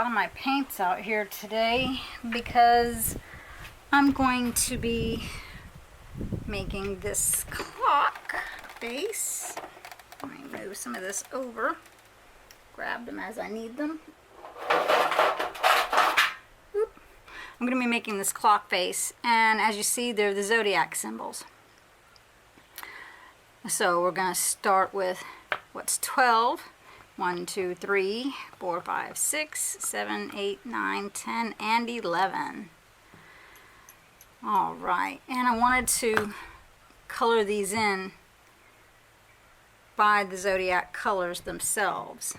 lot of my paints out here today because I'm going to be making this clock face. Let me move some of this over. Grab them as I need them. Oop. I'm going to be making this clock face, and as you see, they're the zodiac symbols. So we're going to start with what's 12. 1, 2, 3, 4, 5, 6, 7, 8, 9, 10, and 11. All right, and I wanted to color these in by the zodiac colors themselves.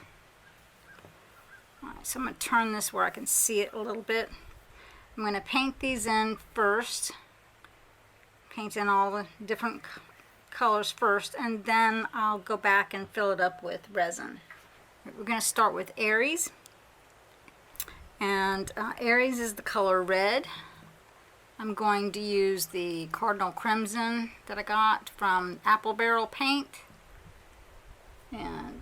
All right, so I'm going to turn this where I can see it a little bit. I'm going to paint these in first, paint in all the different colors first, and then I'll go back and fill it up with resin. We're going to start with Aries, and Aries is the color red. I'm going to use the Cardinal Crimson that I got from Apple Barrel Paint, and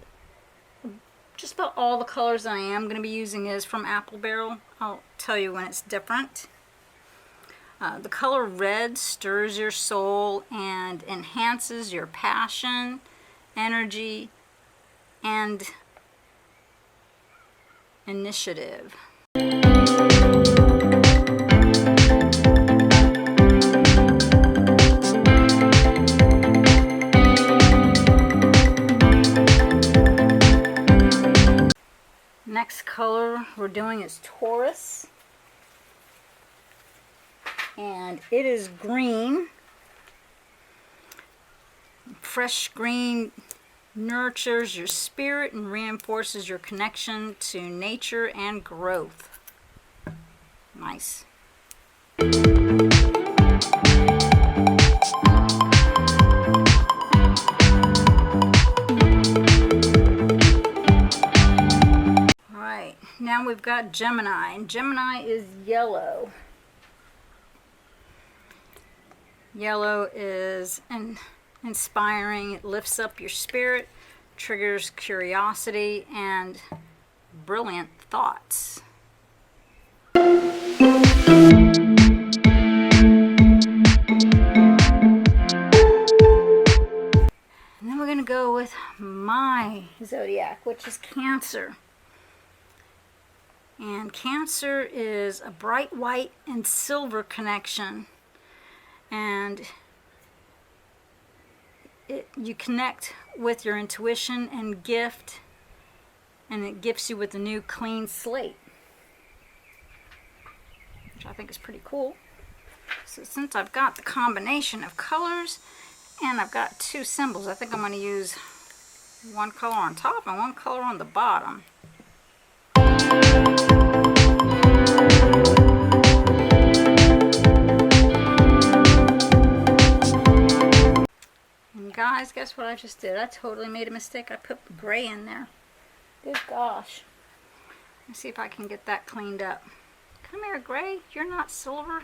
just about all the colors I am going to be using is from Apple Barrel. I'll tell you when it's different. The color red stirs your soul and enhances your passion, energy, and initiative. Next color we're doing is Taurus, and it is green. Fresh green nurtures your spirit and reinforces your connection to nature and growth. Nice. Alright, now we've got Gemini, and Gemini is yellow. Yellow is inspiring. It lifts up your spirit, triggers curiosity, and brilliant thoughts. And then we're going to go with my zodiac, which is Cancer. And Cancer is a bright white and silver connection. And you connect with your intuition and gift, and it gifts you with a new clean slate, which I think is pretty cool. So since I've got the combination of colors and I've got two symbols, I think I'm going to use one color on top and one color on the bottom. Guys, guess what I just did? I totally made a mistake. I put gray in there. Good gosh. Let's see if I can get that cleaned up. Come here, gray. You're not silver.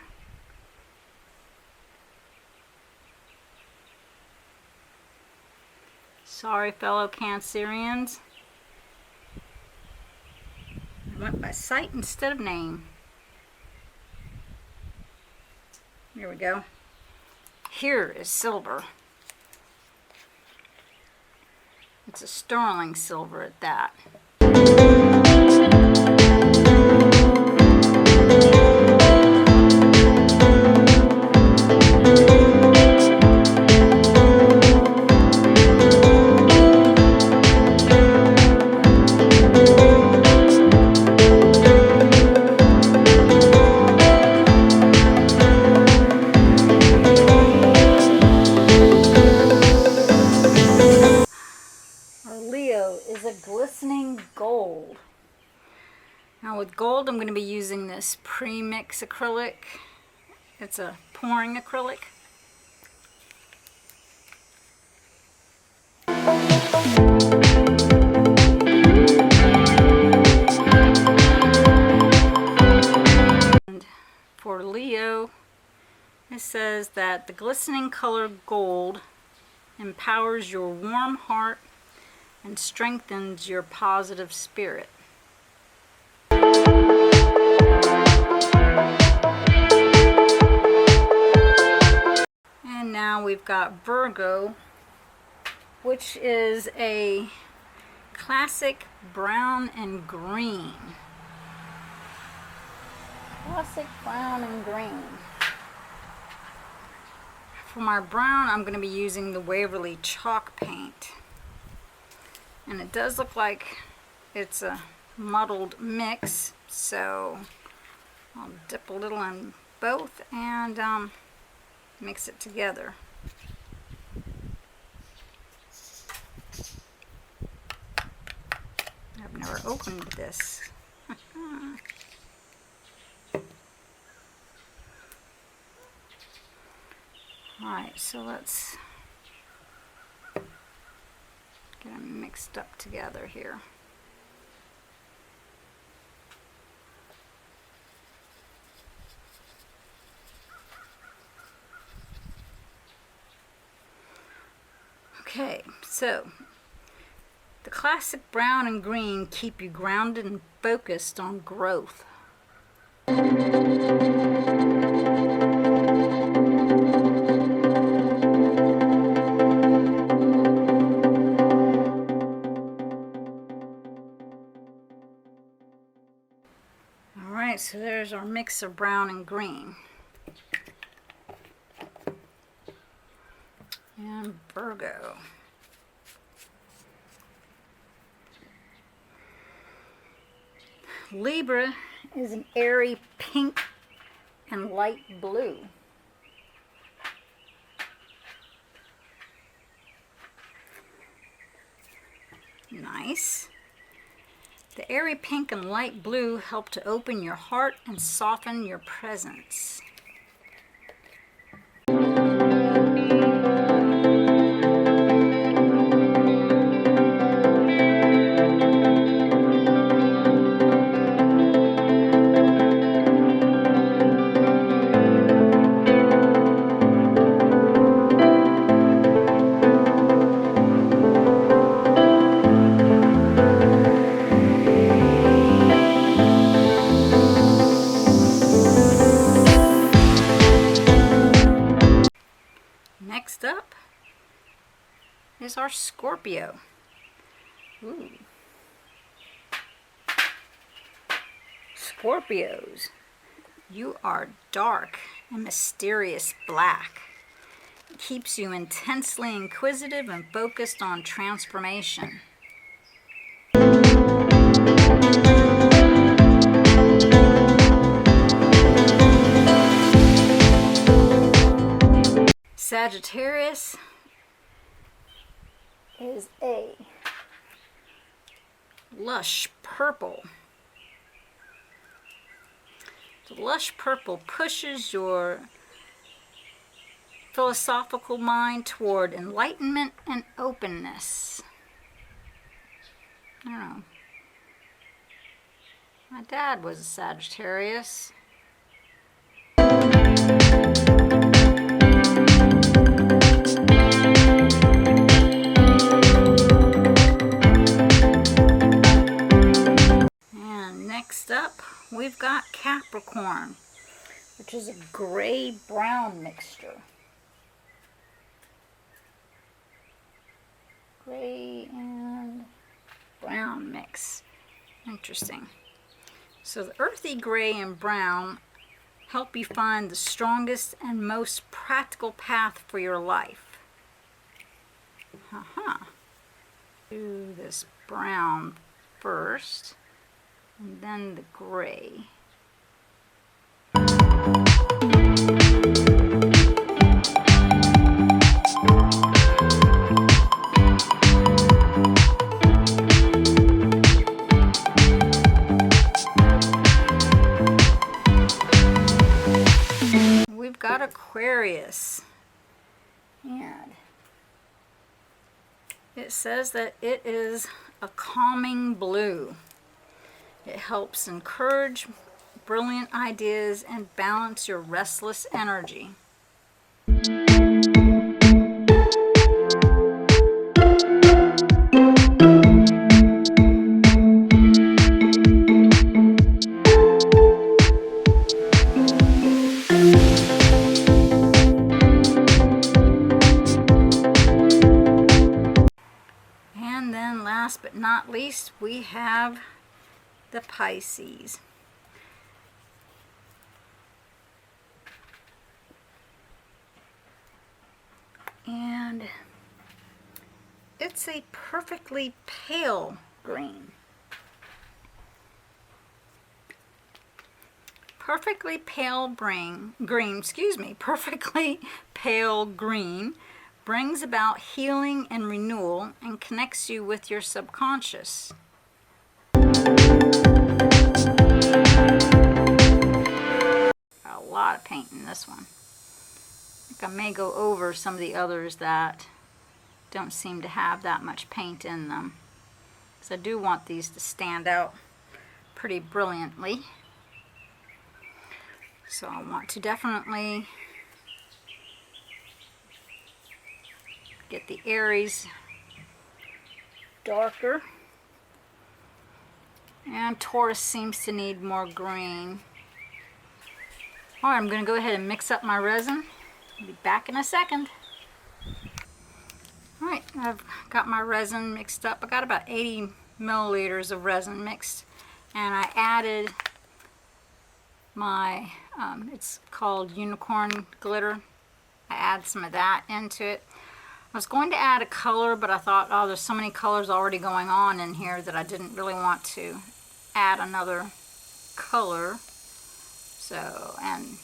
Sorry, fellow Cancerians. I went by sight instead of name. Here we go. Here is silver. It's a sterling silver at that. Glistening gold. Now with gold, I'm going to be using this pre-mix acrylic. It's a pouring acrylic. And for Leo, it says that the glistening color gold empowers your warm heart and strengthens your positive spirit. now we've got Virgo, which is a classic brown and green. Classic brown and green. For my brown, I'm going to be using the Waverly chalk paint. And it does look like it's a muddled mix, so I'll dip a little in both and mix it together. I've never opened this. Alright, so let's get them mixed up together here. Okay, so the classic brown and green keep you grounded and focused on growth. Alright, so there's our mix of brown and green. And Virgo. Libra is an airy pink and light blue. Nice. The airy pink and light blue help to open your heart and soften your presence. Next up is our Scorpio. Ooh. Scorpios, you are dark and mysterious black. It keeps you intensely inquisitive and focused on transformation. Sagittarius is a lush purple. The lush purple pushes your philosophical mind toward enlightenment and openness. I don't know. My dad was a Sagittarius. Next up, we've got Capricorn, which is a gray-brown mixture. Gray and brown mix. Interesting. So the earthy gray and brown help you find the strongest and most practical path for your life. Do this brown first. And then the gray. We've got Aquarius. And it says that it is a calming blue. It helps encourage brilliant ideas and balance your restless energy. And then last but not least, we have the Pisces. And it's a perfectly pale green. Perfectly pale green, perfectly pale green brings about healing and renewal and connects you with your subconscious. A lot of paint in this one. I think I may go over some of the others that don't seem to have that much paint in them, because I do want these to stand out pretty brilliantly. So I want to definitely get the Aries darker. And Taurus seems to need more green. Alright, I'm going to go ahead and mix up my resin. I'll be back in a second. Alright, I've got my resin mixed up. I got about 80 milliliters of resin mixed. And I added my, it's called unicorn glitter. I add some of that into it. I was going to add a color, but I thought, oh, there's so many colors already going on in here that I didn't really want to add another color. So, and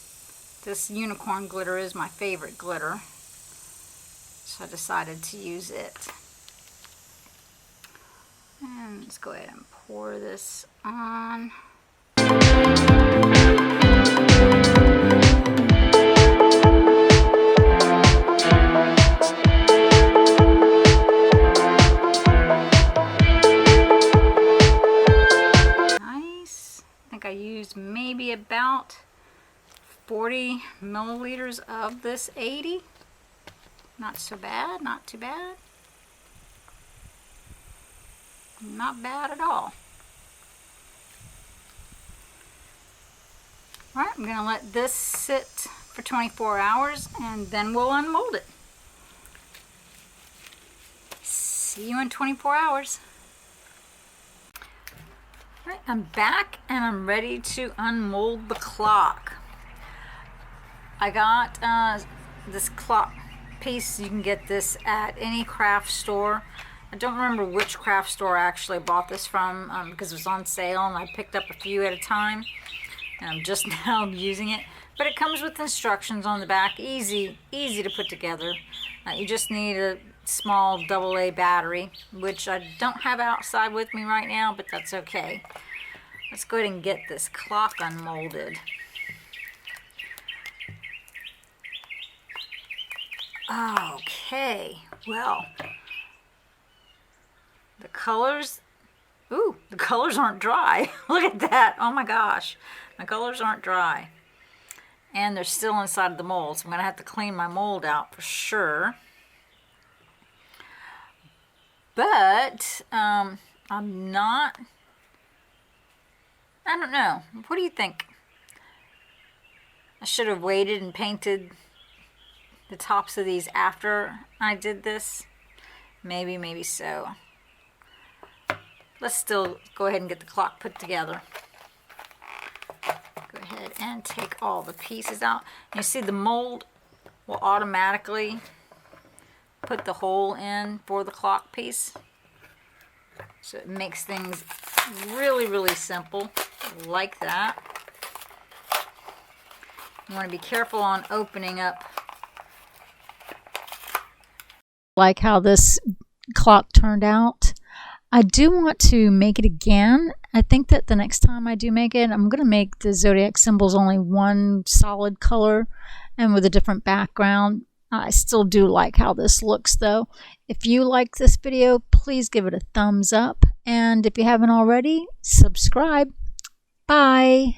this unicorn glitter is my favorite glitter, so I decided to use it. And let's go ahead and pour this on. I used maybe about 40 milliliters of this 80. Not so bad, not too bad. Not bad at all. Alright, I'm going to let this sit for 24 hours and then we'll unmold it. See you in 24 hours. Alright, I'm back and I'm ready to unmold the clock. I got this clock piece. You can get this at any craft store. I don't remember which craft store I actually bought this from because it was on sale and I picked up a few at a time. And I'm just now using it. But it comes with instructions on the back. Easy to put together. You just need a small AA battery, which I don't have outside with me right now, but that's okay. Let's go ahead and get this clock unmolded. Okay, well, the colors, the colors aren't dry. Look at that, oh my gosh, my colors aren't dry. And they're still inside of the mold, so I'm going to have to clean my mold out for sure. But I'm not, I don't know. What do you think? I should have waited and painted the tops of these after I did this. Maybe so. Let's still go ahead and get the clock put together. Go ahead and take all the pieces out. You see the mold will automatically put the hole in for the clock piece. So it makes things really simple, like that. You want to be careful on opening up. Like how this clock turned out. I do want to make it again. I think that the next time I do make it, I'm going to make the zodiac symbols only one solid color and with a different background. I still do like how this looks though. If you like this video, please give it a thumbs up. And if you haven't already, subscribe. Bye.